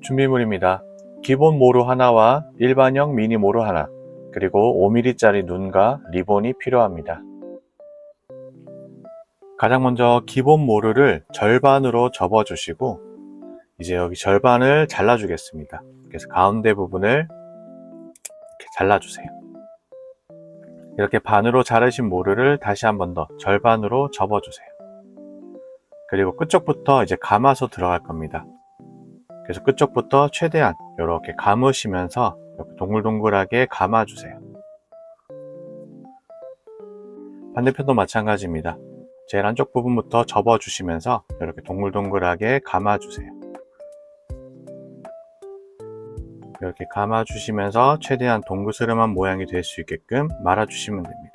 준비물입니다. 기본 모루 하나와 일반형 미니 모루 하나, 그리고 5mm짜리 눈과 리본이 필요합니다. 가장 먼저 기본 모루를 절반으로 접어주시고 이제 여기 절반을 잘라주겠습니다. 그래서 가운데 부분을 이렇게 잘라주세요. 이렇게 반으로 자르신 모루를 다시 한 번 더 절반으로 접어주세요. 그리고 끝쪽부터 이제 감아서 들어갈 겁니다. 그래서 끝쪽부터 최대한 이렇게 감으시면서 이렇게 동글동글하게 감아주세요. 반대편도 마찬가지입니다. 제일 한쪽 부분부터 접어주시면서 이렇게 동글동글하게 감아주세요. 이렇게 감아주시면서 최대한 동그스름한 모양이 될 수 있게끔 말아주시면 됩니다.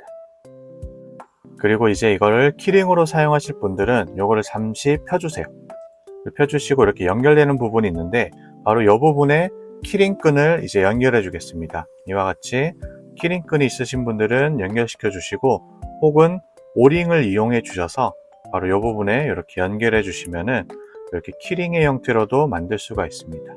그리고 이제 이거를 키링으로 사용하실 분들은 이거를 잠시 펴주세요. 펴주시고 이렇게 연결되는 부분이 있는데 바로 이 부분에 키링끈을 이제 연결해 주겠습니다. 이와 같이 키링끈이 있으신 분들은 연결시켜 주시고 혹은 오링을 이용해 주셔서 바로 이 부분에 이렇게 연결해 주시면은 이렇게 키링의 형태로도 만들 수가 있습니다.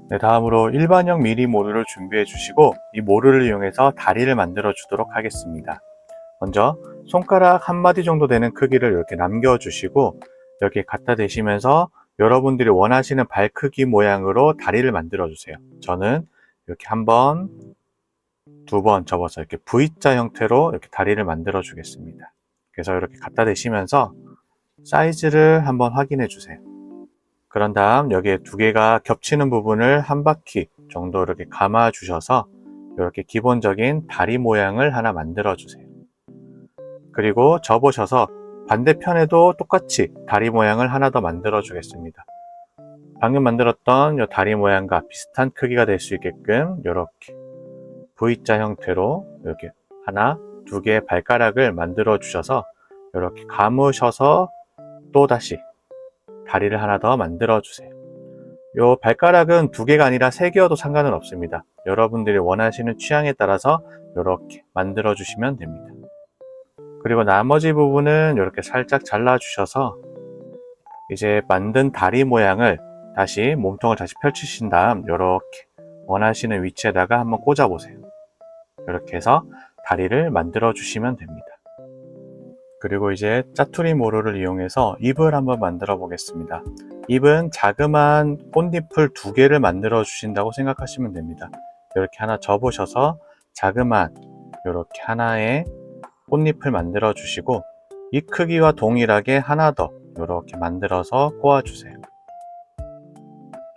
네, 다음으로 일반형 미니 모루를 준비해 주시고 이 모루를 이용해서 다리를 만들어 주도록 하겠습니다. 먼저 손가락 한 마디 정도 되는 크기를 이렇게 남겨 주시고 이렇게 갖다 대시면서 여러분들이 원하시는 발 크기 모양으로 다리를 만들어 주세요. 저는 이렇게 한 번, 두 번 접어서 이렇게 V자 형태로 이렇게 다리를 만들어 주겠습니다. 그래서 이렇게 갖다 대시면서 사이즈를 한번 확인해 주세요. 그런 다음 여기에 두 개가 겹치는 부분을 한 바퀴 정도 이렇게 감아 주셔서 이렇게 기본적인 다리 모양을 하나 만들어 주세요. 그리고 접으셔서 반대편에도 똑같이 다리 모양을 하나 더 만들어 주겠습니다. 방금 만들었던 이 다리 모양과 비슷한 크기가 될 수 있게끔 이렇게 V자 형태로 이렇게 하나, 두 개의 발가락을 만들어 주셔서 이렇게 감으셔서 또 다시 다리를 하나 더 만들어 주세요. 이 발가락은 두 개가 아니라 세 개여도 상관은 없습니다. 여러분들이 원하시는 취향에 따라서 이렇게 만들어 주시면 됩니다. 그리고 나머지 부분은 이렇게 살짝 잘라 주셔서 이제 만든 다리 모양을 다시 몸통을 다시 펼치신 다음 이렇게 원하시는 위치에다가 한번 꽂아 보세요. 이렇게 해서 다리를 만들어 주시면 됩니다. 그리고 이제 짜투리 모루를 이용해서 잎을 한번 만들어 보겠습니다. 잎은 자그마한 꽃잎을 두 개를 만들어 주신다고 생각하시면 됩니다. 이렇게 하나 접으셔서 자그마한 이렇게 하나의 꽃잎을 만들어 주시고 이 크기와 동일하게 하나 더 이렇게 만들어서 꼬아 주세요.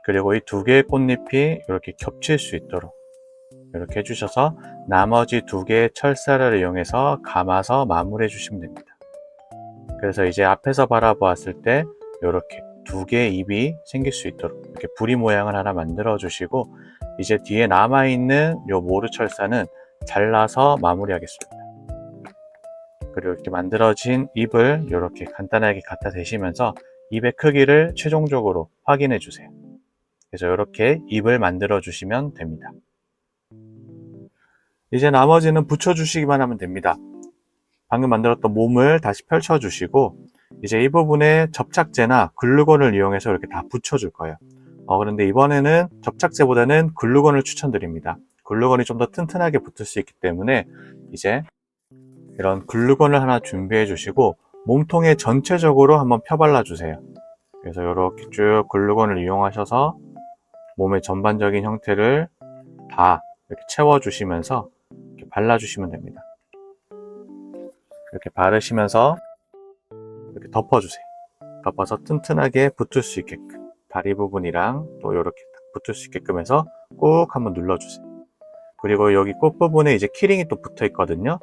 그리고 이 두 개의 꽃잎이 이렇게 겹칠 수 있도록 이렇게 해주셔서 나머지 두 개의 철사를 이용해서 감아서 마무리해 주시면 됩니다. 그래서 이제 앞에서 바라보았을 때 이렇게 두 개의 입이 생길 수 있도록 이렇게 부리 모양을 하나 만들어 주시고 이제 뒤에 남아있는 이 모루 철사는 잘라서 마무리하겠습니다. 그리고 이렇게 만들어진 잎을 이렇게 간단하게 갖다 대시면서 잎의 크기를 최종적으로 확인해 주세요. 그래서 이렇게 잎을 만들어 주시면 됩니다. 이제 나머지는 붙여 주시기만 하면 됩니다. 방금 만들었던 몸을 다시 펼쳐 주시고 이제 이 부분에 접착제나 글루건을 이용해서 이렇게 다 붙여 줄 거예요. 그런데 이번에는 접착제보다는 글루건을 추천드립니다. 글루건이 좀 더 튼튼하게 붙을 수 있기 때문에 이제 이런 글루건을 하나 준비해 주시고 몸통에 전체적으로 한번 펴발라 주세요. 그래서 이렇게 쭉 글루건을 이용하셔서 몸의 전반적인 형태를 다 이렇게 채워 주시면서 이렇게 발라 주시면 됩니다. 이렇게 바르시면서 이렇게 덮어 주세요. 덮어서 튼튼하게 붙을 수 있게끔 다리 부분이랑 또 이렇게 붙을 수 있게끔 해서 꾹 한번 눌러 주세요. 그리고 여기 꽃 부분에 이제 키링이 또 붙어 있거든요.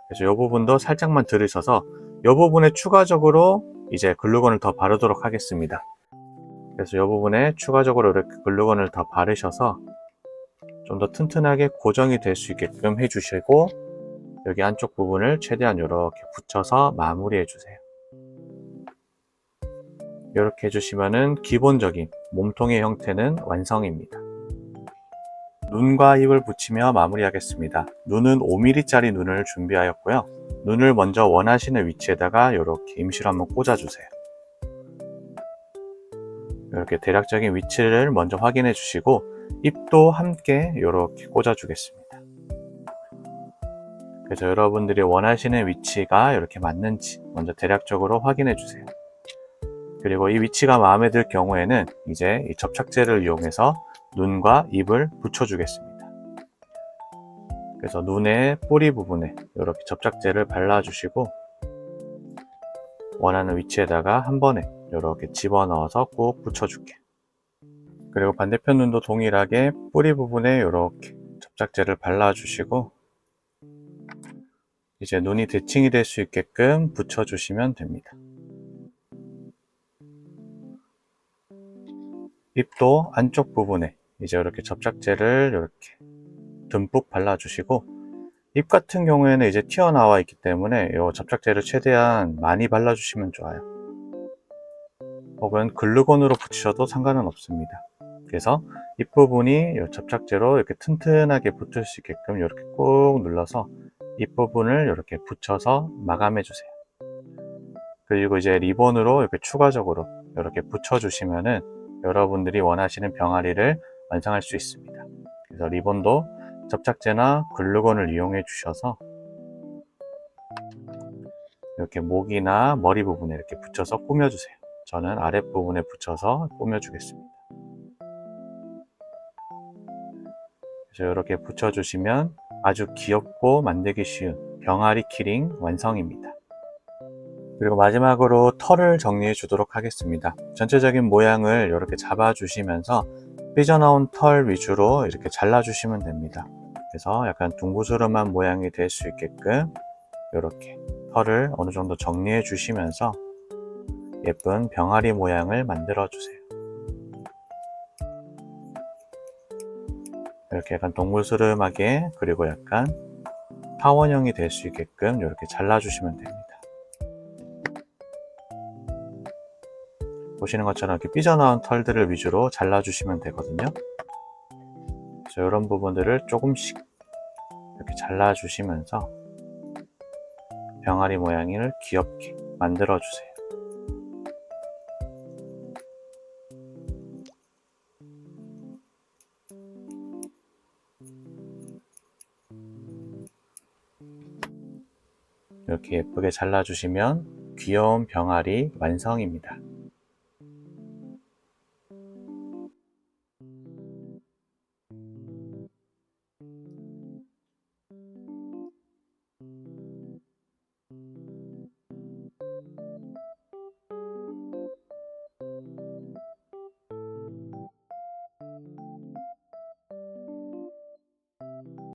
그래서 이 부분도 살짝만 들으셔서 이 부분에 추가적으로 이제 글루건을 더 바르도록 하겠습니다. 그래서 이 부분에 추가적으로 이렇게 글루건을 더 바르셔서 좀 더 튼튼하게 고정이 될 수 있게끔 해주시고 여기 안쪽 부분을 최대한 이렇게 붙여서 마무리해 주세요. 이렇게 해주시면은 기본적인 몸통의 형태는 완성입니다. 눈과 입을 붙이며 마무리하겠습니다. 눈은 5mm짜리 눈을 준비하였고요. 눈을 먼저 원하시는 위치에다가 이렇게 임시로 한번 꽂아주세요. 이렇게 대략적인 위치를 먼저 확인해 주시고 잎도 함께 이렇게 꽂아 주겠습니다. 그래서 여러분들이 원하시는 위치가 이렇게 맞는지 먼저 대략적으로 확인해 주세요. 그리고 이 위치가 마음에 들 경우에는 이제 이 접착제를 이용해서 눈과 잎을 붙여 주겠습니다. 그래서 눈의 뿌리 부분에 이렇게 접착제를 발라 주시고 원하는 위치에다가 한 번에 이렇게 집어넣어서 꾹 붙여줄게. 그리고 반대편 눈도 동일하게 뿌리 부분에 이렇게 접착제를 발라주시고 이제 눈이 대칭이 될 수 있게끔 붙여주시면 됩니다. 입도 안쪽 부분에 이제 이렇게 접착제를 이렇게 듬뿍 발라주시고 입 같은 경우에는 이제 튀어나와 있기 때문에 이 접착제를 최대한 많이 발라주시면 좋아요. 혹은 글루건으로 붙이셔도 상관은 없습니다. 그래서 잎부분이 이 접착제로 이렇게 튼튼하게 붙을 수 있게끔 이렇게 꾹 눌러서 잎부분을 이렇게 붙여서 마감해 주세요. 그리고 이제 리본으로 이렇게 추가적으로 이렇게 붙여주시면은 여러분들이 원하시는 병아리를 완성할 수 있습니다. 그래서 리본도 접착제나 글루건을 이용해 주셔서 이렇게 목이나 머리 부분에 이렇게 붙여서 꾸며주세요. 저는 아랫부분에 붙여서 꾸며주겠습니다. 그래서 이렇게 붙여주시면 아주 귀엽고 만들기 쉬운 병아리 키링 완성입니다. 그리고 마지막으로 털을 정리해 주도록 하겠습니다. 전체적인 모양을 이렇게 잡아주시면서 삐져나온 털 위주로 이렇게 잘라주시면 됩니다. 그래서 약간 둥구스름한 모양이 될 수 있게끔 이렇게 털을 어느 정도 정리해 주시면서 예쁜 병아리 모양을 만들어 주세요. 이렇게 약간 동글스름하게 그리고 약간 타원형이 될 수 있게끔 이렇게 잘라주시면 됩니다. 보시는 것처럼 이렇게 삐져나온 털들을 위주로 잘라주시면 되거든요. 그래서 이런 부분들을 조금씩 이렇게 잘라주시면서 병아리 모양을 귀엽게 만들어주세요. 이렇게 예쁘게 잘라주시면 귀여운 병아리 완성입니다.